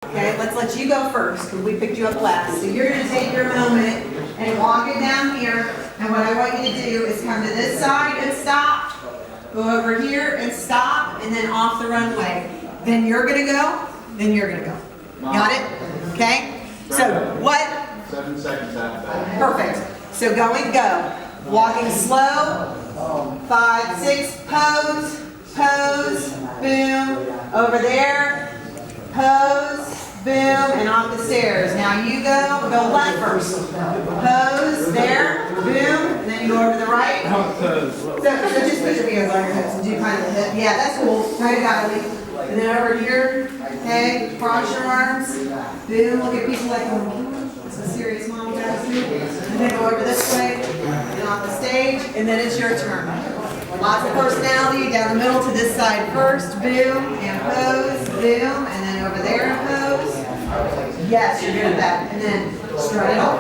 Okay, let's let you go first because we picked you up last. So you're going to take your moment and walk it down here. And what I want you to do is come to this side and stop. Go over here and stop, and then off the runway. Then you're going to go. Then you're going to go. Got it? Okay. So what? 7 seconds after that. Perfect. So going, go. Walking slow. 5, 6. Pose. Pose. Boom. Over there. Pose. Boom, and off the stairs. Now you go left first. Pose, there, boom, and then you go over to the right. So just put your hands on your hips and do kind of the hip. Yeah, that's cool. Right about it. And then over here, okay, cross your arms. Boom, look at people like, it's a serious mom guys. And then go over this way, and off the stage, and then it's your turn. Lots of personality, down the middle to this side first, boom, and pose, boom, and then over there and pose. Yes, you're good at that. And then strut it off.